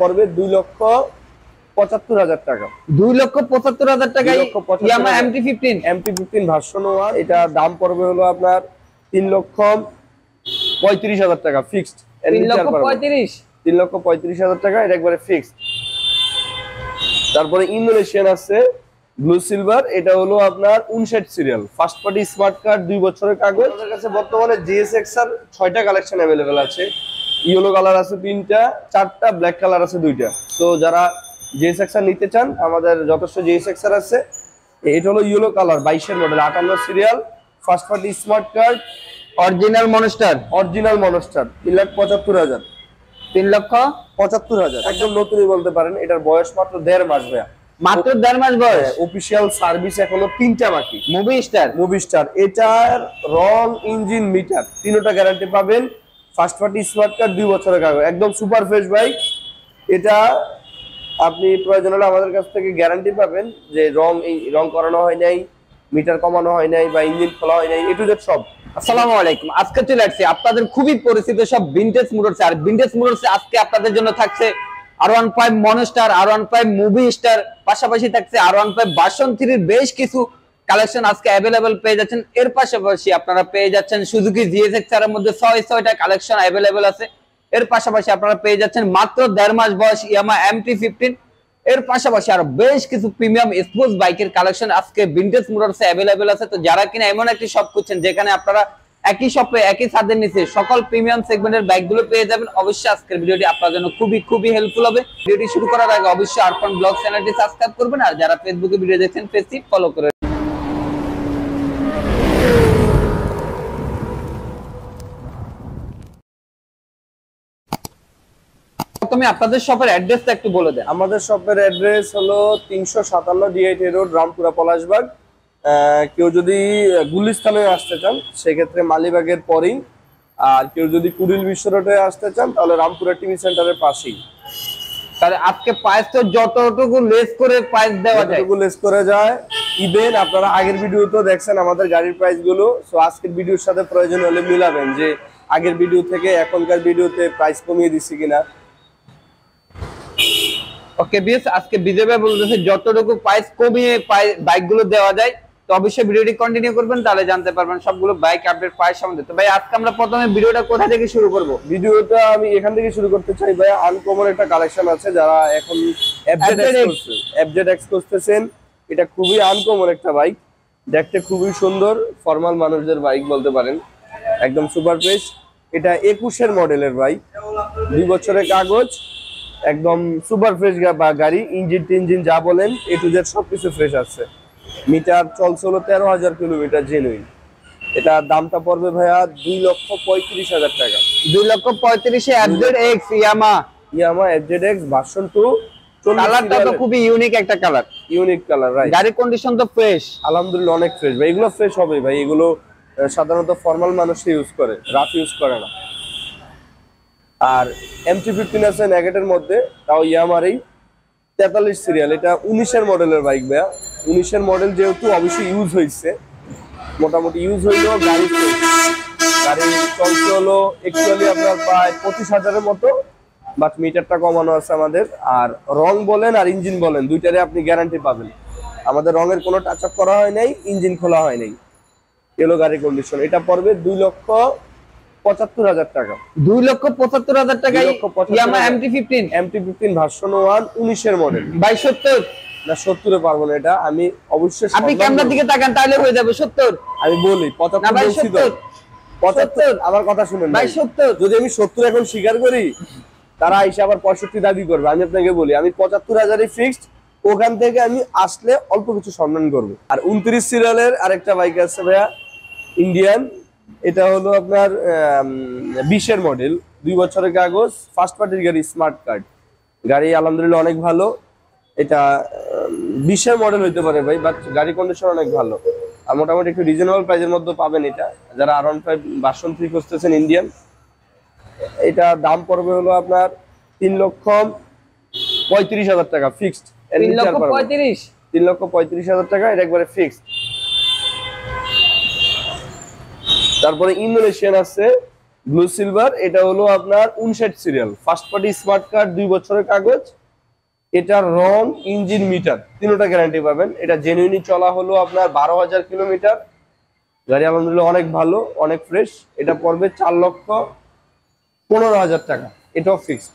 পড়বে 2,75,000 টাকা। 2,75,000 টাকায় ইয়ামাহা MT-15 ভার্সন 1। এটা দাম পড়বে হলো আপনার 3,35,000 টাকা ফিক্সড। 3,35,000 টাকা, এটা একবারে ফিক্সড। তারপরে ইন্দোনেশিয়ান আছে ব্লু সিলভার, এটা হলো আপনার 59 serial, first party smart card, 2 বছরের কাগজ। আমাদের কাছে বর্তমানে GSX এর 6টা কালেকশন अवेलेबल আছে। ইয়েলো কালার আছে 3টা, 4টা, ব্ল্যাক কালার আছে 2টা। তো যারা GSX এর নিতে চান, আমাদের যথেষ্ট GSX এর আছে। এটা হলো ইয়েলো কালার 22 এর model, 58 serial, first party smart card, original monster. 3,75,000। 3,75,000 একদম নতুনই বলতে পারেন। এটার বয়স মাত্র 1.5 মাস ভাইয়া, মাত্র 1.5 মাস বয়স। অফিশিয়াল সার্ভিস এখনো 3টা বাকি। Movie star. এটার রং, ইঞ্জিন, মিটার তিনটা গ্যারান্টি পাবেন। ফার্স্ট পার্টি স্মার্ট কার্ড, 2 বছরের কাগজ, একদম সুপার ফ্রেশ বাইক। এটা আপনি প্রয়োজন হলে আমাদের কাছ থেকে গ্যারান্টি পাবেন যে রং করানো হয় নাই, মিটার কমানো হয় নাই, বা ইঞ্জিন খোলা হয় নাই, এ টু জেড সব। আসসালামু আলাইকুম। আজকে চলে আসছি আপনাদের খুবই পরিচিত সব ভিনটেজ মোটরস। আর ভিনটেজ মোটরসে আজকে আপনাদের জন্য থাকছে R15 monster, R15 movie star, পাশাপাশি থাকছে R15 ভার্সন 3 এর বেশ কিছু কালেকশন আজকে अवेलेबल পেয়ে যাচ্ছেন। এর পাশাপাশি আপনারা পেয়ে যাচ্ছেন সুজুকি GSX এর মধ্যে 6টা কালেকশন अवेलेबल আছে। এর পাশাপাশি আপনারা পেয়ে যাচ্ছেন মাত্র 1.5 মাস বয়স ইয়ামাহা MT-15। এর পাশাপাশি আরো বেশ কিছু প্রিমিয়াম স্পোর্টস বাইকের কালেকশন আজকে ভিনটেজ মোটরসে अवेलेबल আছে। তো যারা কিনা এমন একটি শপ খুঁজছেন যেখানে আপনারা একই শপে একই ছাদের নিচে সকল প্রিমিয়াম সেগমেন্টের বাইকগুলো পেয়ে যাবেন, অবশ্যই আজকের ভিডিওটি আপনার জন্য খুবই হেল্পফুল হবে। ভিডিওটি শুরু করার আগে অবশ্যই আরফান ব্লগ চ্যানেলটি সাবস্ক্রাইব করবেন, আর যারা ফেসবুকে ভিডিও দেখছেন পেজটি ফলো করে। তুমি আপনাদের শপের অ্যাড্রেসটা একটু বলে দেন। আমাদের শপের অ্যাড্রেস হলো 357 D8 রোড, রামপুরা পলাশবাগ। কেউ যদি গুলিস্তানে আসতে চান সেক্ষেত্রে মালিবাগের পরেই, আর কেউ যদি কুড়িল বিশ্ব রোডে আসতে চান তাহলে রামপুরা টিভি সেন্টারের পাশেই। তাহলে আজকে প্রাইস তো যতটুকু লেস করে প্রাইস দেওয়া যায়, যতটুকু লেস করে যায়। ইভেন আপনারা আগের ভিডিওতে দেখছেন আমাদের গাড়ির প্রাইস গুলো, সো আজকের ভিডিওর সাথে প্রয়োজন হলে মিলাবেন যে আগের ভিডিও থেকে এখনকার ভিডিওতে প্রাইস কমিয়ে দিচ্ছি কিনা। ওকে বিএস, আজকে বিজয় ভাই বলতেছে যতটুকু প্রাইস কমিয়ে বাইকগুলো দেওয়া যায়। তো অবশ্যই ভিডিওটি কন্টিনিউ করবেন, তাহলে জানতে পারবেন সবগুলো বাইক আপডেট প্রাইস সম্বন্ধে। তো ভাই আজকে আমরা প্রথমে ভিডিওটা কোথা থেকে শুরু করব? ভিডিওটা আমি এখান থেকে শুরু করতে চাই ভাই। আনকমন একটা কালেকশন আছে, যারা এখন FZX করতেছেন, এটা খুবই আনকমন একটা বাইক, দেখতে খুবই সুন্দর, ফর্মাল মানুষদের বাইক বলতে পারেন, একদম সুপার ফ্রেশ। এটা 21 মডেলের বাইক, 2 বছরের কাগজ, একদম সুপার ফ্রেশ গাড়ি। ইঞ্জিন যা বলেন এ টু জেড সবকিছু ফ্রেশ আছে। মিটার চলছে হলো 13,000 কিলোমিটার জেনুইন। এটা দামটা পড়বে ভাইয়া 2,35,000 টাকা। 2,35,000 FZX ইয়ামাহা FZX ভার্সন 2। কালারটা তো খুবই ইউনিক একটা কালার, ইউনিক কালার, রাইট। গাড়ির কন্ডিশন তো ফ্রেশ, আলহামদুলিল্লাহ অনেক ফ্রেশ ভাই। এগুলো ফ্রেশ হবে ভাই, এগুলো সাধারণত ফর্মাল মানুষ ইউজ করে, রাফ ইউজ করে না। আর MT-15 আছে নেগেটের মধ্যে, তাও ইয়ামাহারই 43 সিরিয়াল। এটা 19 মডেলের বাইক ভাইয়া। 19 মডেল যেহেতু অবশ্যই ইউজ হয়েছে, মোটামুটি ইউজ হইলেও গাড়ি চলছে হলো অ্যাকচুয়ালি আপনার প্রায় 25,000-এর মতো, বাট মিটারটা কমানো আছে আমাদের। আর রং বলেন আর ইঞ্জিন বলেন, দুইটারে আপনি গ্যারান্টি পাবেন। আমাদের রঙের কোনো টাচ আপ করা হয় নাই, ইঞ্জিন খোলা হয় নাই, এলো গাড়ির কন্ডিশন। এটা পড়বে 2,75,000 টাকা। 2,75,000 টাকা ইয়ামাহা MT-15 ভার্সন 1, 19 মডেল। 70 না 70-এ পারবো না এটা, আমি অবশ্যই। আপনি ক্যামেরার দিকে তাকান তাহলে হয়ে যাবে 70। আমি বলি 75 আমার কথা শুনেন ভাই। 70 যদি আমি 70 এখন স্বীকার করি, তারা এসে আবার 65 দাবি করবে। আমি আপনাকে বলি আমি 75,000-ই ফিক্সড। ওখান থেকে আমি আসলে অল্প কিছু সম্মান করবো। আর 29 সিরিয়ালের আরেকটা বাইক আছে ভাইয়া, ইন্ডিয়ান। এটা হলো আপনার 20 মডেল, 2 বছরের কাগজ, ফার্স্ট পার্টির গাড়ি, স্মার্ট কার্ড গাড়ি, আলহামদুলিল্লাহ অনেক ভালো। এটা 20 মডেল হইতে পারে ভাই, বাট গাড়ি কন্ডিশন অনেক ভালো। আর মোটামুটি একটু রিজনেবল প্রাইসের মধ্যে পাবেন এটা, যারা R15 ভার্সন 3 খুঁজতেছেন ইন্ডিয়ান। এটা দাম পড়বে হলো আপনার 3,35,000 টাকা ফিক্সড। 3,35,000 টাকা, এটা একবারে ফিক্সড। তারপরে ইন্দোনেশিয়ান আছে ব্লু সিলভার, এটা হলো আপনার 59 serial, first party smart card, 2 বছরের কাগজ। এটা রং, ইঞ্জিন, মিটার তিনটা গ্যারান্টি পাবেন। এটা জেনুইনলি চলা হলো আপনার 12,000 কিলোমিটার। গাড়ি আলহামদুলিল্লাহ অনেক ভালো, অনেক ফ্রেশ। এটা পড়বে 4,15,000 টাকা, এটাও ফিক্সড।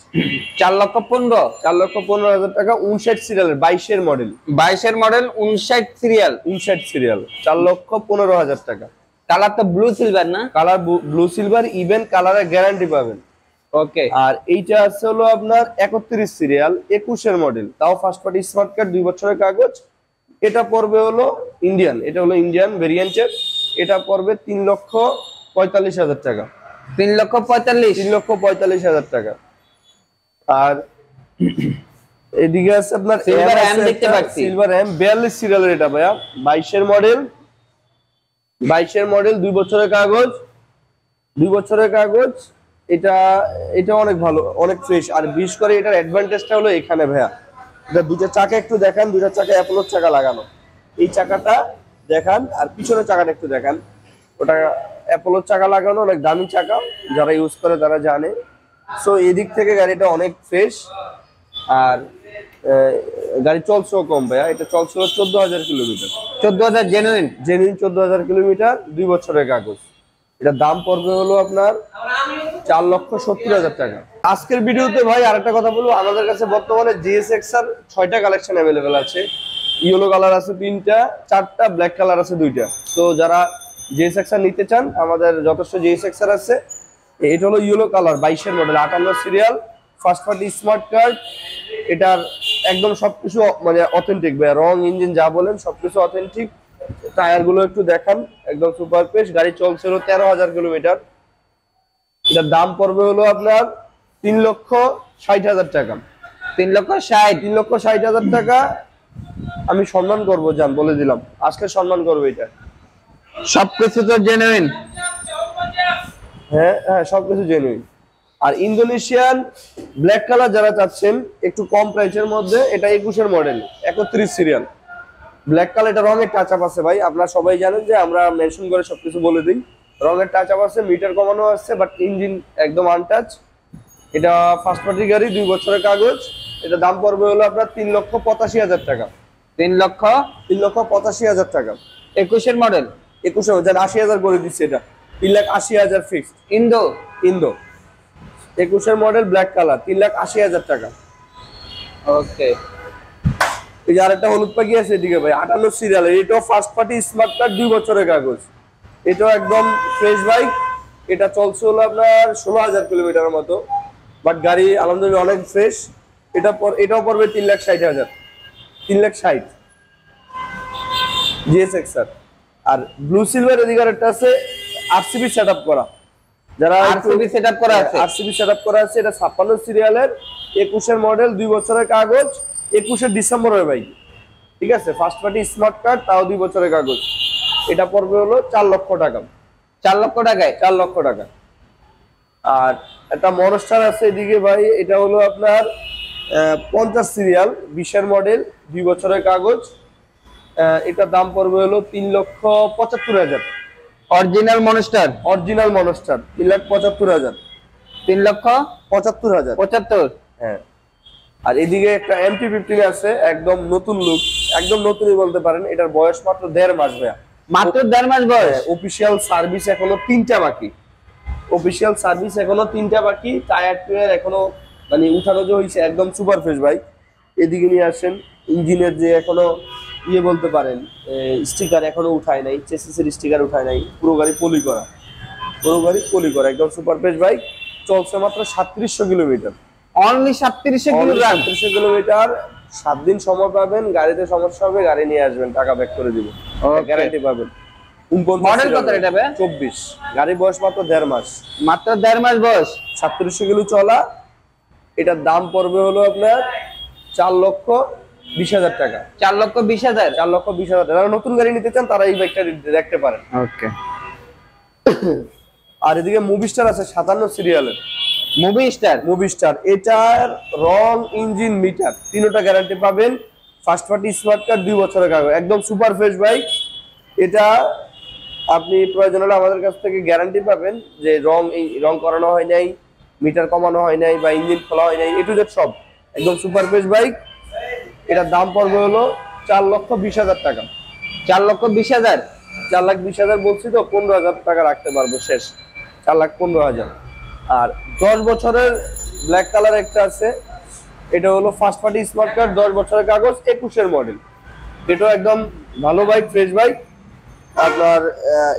4,15,000 4,15,000 টাকা, 59 সিরিয়ালের, 22-এর মডেল। 22-এর মডেল, 59 সিরিয়াল, 59 সিরিয়াল, 4,15,000 টাকা। কালার তো ব্লু সিলভার না? কালার ব্লু সিলভার, ইভেন কালারের গ্যারান্টি পাবেন। ওকে। আর এইটা আছে হলো আপনার 31 সিরিয়াল, 21-এর মডেল, তাও ফার্স্ট পার্টি স্মার্ট কার্ড, 2 বছরের কাগজ। এটা পড়বে হলো ইন্ডিয়ান, এটা হলো ইন্ডিয়ান ভেরিয়েন্টের। এটা পড়বে 3,45,000 টাকা। 3,45,000। 3,45,000 টাকা। আর এদিকে আছে আপনার সিলভার এম দেখতে পাচ্ছি, সিলভার এম 42 সিরিয়ালের, এটা ভাইয়া 22-এর মডেল। 22-এর মডেল, 2 বছরের কাগজ, 2 বছরের কাগজ। এটা অনেক ভালো, অনেক ফ্রেশ। আর বিশেষ করে এটার অ্যাডভান্টেজটা হলো এখানে ভাইয়া, এটা দুটো চাকা একটু দেখান, দুটো চাকা অ্যাপোলোর চাকা লাগানো। এই চাকাটা দেখান, আর পিছনের চাকাটা একটু দেখান। ওটা অ্যাপোলোর চাকা লাগানো, অনেক দামি চাকা, যারা ইউজ করে তারা জানে। সো এদিক থেকে গাড়িটা অনেক ফ্রেশ। আর গাড়ি চলছেও কম ভাইয়া, এটা চলছিল 14,000 কিলোমিটার। 14,000 জেনুইন? জেনুইন 14,000 কিলোমিটার, 2 বছরের কাগজ। এটা দাম পড়বে হলো আপনার 4,70,000 টাকা। আজকের ভিডিওতে ভাই আরেকটা কথা বলবো, আমাদের কাছে বর্তমানে জিএসএক্সআর 6টা কালেকশন অ্যাভেলেবেল আছে। ইয়েলো কালার আছে 3টা, 4টা, ব্ল্যাক কালার আছে 2টা। তো যারা জিএসএক্সআর নিতে চান, আমাদের যথেষ্ট জিএসএক্সআর আছে। এটা হলো ইয়েলো কালার, 22-এর model, 58 serial, first party smart card. এটার একদম সবকিছু মানে অথেন্টিক ভাই, রং, ইঞ্জিন যা বলেন সবকিছু অথেন্টিক। টায়ার গুলো একটু দেখান, একদম সুপার ফ্রেশ। গাড়ি চলছিল 13,000 কিলোমিটার। এটার দাম পড়বে হলো আপনার 3,60,000 টাকা। 3,60,000? 3,60,000 টাকা। আমি সম্মান করবো, জান বলে দিলাম, আজকে সম্মান করবো। এটা সবকিছু তো জেনুইন? হ্যাঁ হ্যাঁ, সবকিছু জেনুইন। আর ইন্দোনেশিয়ান ব্ল্যাক কালার যারা চাচ্ছেন একটু কম প্রাইসের মধ্যে, এটা 21-এর মডেল, 31 সিরিয়াল, ব্ল্যাক কালার। এটা রঙের টাচ আপ আছে ভাই, আপনারা সবাই জানেন যে আমরা মেনশন করে সবকিছু বলে দিই। রঙের টাচ আপ আছে, মিটার কমানো আছে, বাট ইঞ্জিন একদম আনটাচ। এটা ফার্স্ট পার্টি গাড়ি, 2 বছরের কাগজ। এটা দাম পড়বে হলো আপনার 3,85,000 টাকা। 3,85,000 টাকা। 21-এর মডেল? 21-এর মডেল 80,000 করে দিচ্ছে। এটা 3,80,000 ফিক্সড। ইন্দো? 21-এর মডেল, ব্ল্যাক কালার, 3,80,000 টাকা। ওকে। এই যে আরেকটা হলুদ পাখি আছে এদিকে ভাই, 58 সিরিয়াল, এটাও ফার্স্ট পার্টি স্মার্ট কার্ড, 2 বছরের কাগজ। এটাও একদম ফ্রেশ বাইক। এটা চলছে হলো আপনার 16,000 কিলোমিটার মতো, বাট গাড়ি আলহামদুলিল্লাহ অনেক ফ্রেশ। এটাও পড়বে 3,60,000। 3,60,000 জিএসএক্সআর। আর ব্লু সিলভার এদিকে আরেকটা আছে, আরসিবি সেটআপ করা, যারা আরসিবি সেটআপ করা আছে? আরসিবি সেটআপ করা আছে। এটা 56 সিরিয়ালের, 21-এর মডেল, 2 বছরের কাগজ, 21-এর ডিসেম্বরের বাইক। ঠিক আছে, ফার্স্ট পার্টি স্মার্ট কার্ড, তাও 2 বছরের কাগজ। এটা পড়বে হলো 4 লক্ষ টাকা। 4 লক্ষ টাকায়? 4 লক্ষ টাকা। আর একটা মনস্টার আছে এদিকে ভাই, এটা হলো আপনার 50 সিরিয়াল, 20-এর মডেল, 2 বছরের কাগজ। এটার দাম পড়বে হলো 3,75,000। Original monster? Original monster, 3,75,000। 3,75,000? 75? হ্যাঁ। আর এদিকে একটা MT-15 আছে, একদম নতুন লুক, একদম নতুনই বলতে পারেন। এটার বয়স মাত্র 1.5 মাস ভাইয়া। মাত্র 1.5 মাস বয়স? অফিশিয়াল সার্ভিস এখনো 3টা বাকি। অফিশিয়াল সার্ভিস এখনো 3টা বাকি। টায়ার টুয়ার এখনো মানে উঠানো যে হয়েছে, একদম সুপার ফ্রেশ বাইক। এদিকে নিয়ে আসেন, ইঞ্জিনের যে এখনো বলতে পারেন স্টিকার এখনো উঠায় নাই, চেসিসের স্টিকার উঠায় নাই, পুরো গাড়ি পলি করা, পুরো গাড়ি পলি করা, একদম সুপার ফ্রেশ বাইক। চলছে মাত্র 3700 কিলোমিটার। Only 3700 kilometre. 7 দিন সময় পাবেন, গাড়িতে সমস্যা হবে গাড়ি নিয়ে আসবেন, টাকা ব্যাক করে দিব, গ্যারান্টি পাবেন। মডেল কত এটা ভাই? 24। গাড়ি বয়স মাত্র 1.5 মাস। মাত্র 1.5 মাস বয়স, 3700 কিলো চলা। এটার দাম পড়বে হলো আপনার 4,20,000 টাকা। 4,20,000? 4,20,000 টাকা। যারা নতুন গাড়ি নিতে চান তারা এই বাইকটা দেখতে পারেন। ওকে। আর এদিকে মুভি স্টার আছে 57 সিরিয়ালের। মুভি স্টার, এটার রং, ইঞ্জিন, মিটার তিনটা গ্যারান্টি পাবেন। ফার্স্ট পার্টি স্মার্ট কার্ড, 2 বছরের কাগজ, একদম সুপার ফ্রেশ বাইক। এটা আপনি প্রয়োজন হলে আমাদের কাছ থেকে গ্যারান্টি পাবেন যে রং করানো হয় নাই, মিটার কমানো হয় নাই বা ইঞ্জিন খোলা হয় নাই, এ টু জেড সব একদম সুপার ফ্রেশ বাইক। এটার দাম পড়বে হলো 4,20,000 টাকা। 4,20,000? 4,20,000 বলছি তো, 15,000 টাকা রাখতে পারবো, শেষ 4,15,000। আর 10 বছরের ব্ল্যাক কালার একটা আছে, এটা হলো ফার্স্ট পার্টি স্মার্ট কার্ড, 10 বছরের কাগজ, 21-এর মডেল। এটাও একদম ভালো বাইক, ফ্রেশ বাইক। আপনার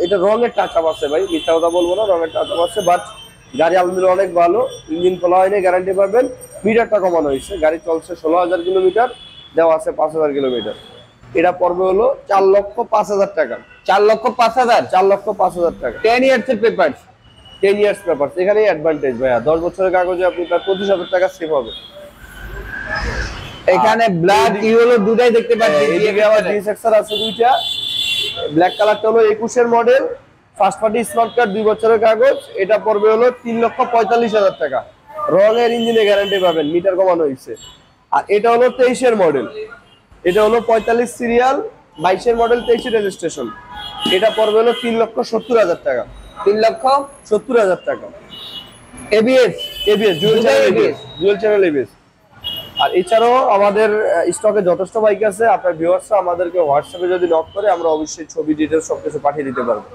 এটা রঙের টাচ আপ আছে ভাই, মিথ্যা কথা বলবো না, রঙের টাচ আপ আছে, বাট গাড়ি আলহামদুলিল্লাহ অনেক ভালো। ইঞ্জিন খোলা হয়নি, গ্যারান্টি পাবেন। মিটারটা কমানো হয়েছে, গাড়ি চলছে 16,000 কিলোমিটার, দেওয়া আছে 5,000 কিলোমিটার। এটা পড়বে হলো 4,05,000 টাকা। 4,05,000? 4,05,000 টাকা। 10 ইয়ার্স এর পেপারস? 10 ইয়ার্স পেপার, এখানেই অ্যাডভান্টেজ ভাইয়া। 10 বছরের কাগজে আপনি প্রায় 25,000 টাকা সেভ হবে। এখানে ব্ল্যাক ইয়েলো দুটাই দেখতে পাচ্ছি। এইদিকে আবার ডিএক্সআর আছে দুইটা। ব্ল্যাক কালারটা হলো 21-এর model, first party smart card, 2 বছরের কাগজ। এটা পড়বে হলো 3,45,000 টাকা। রঙের ইঞ্জিনে গ্যারান্টি পাবেন, মিটার কমানো হয়েছে। আর এটা হলো 23-এর মডেল, এটা হলো 45 সিরিয়াল, 22-এর মডেল, 23 রেজিস্ট্রেশন। এটা পড়বে হলো 3,70,000 টাকা। 3,70,000 টাকা। ABS? ABS, dual channel ABS. আর এছাড়াও আমাদের স্টকে যথেষ্ট বাইক আছে। আপনার ভিউয়ার্সরা আমাদেরকে হোয়াটসঅ্যাপে যদি নক করে, আমরা অবশ্যই ছবি, ডিটেইলস সবকিছু পাঠিয়ে দিতে পারবো।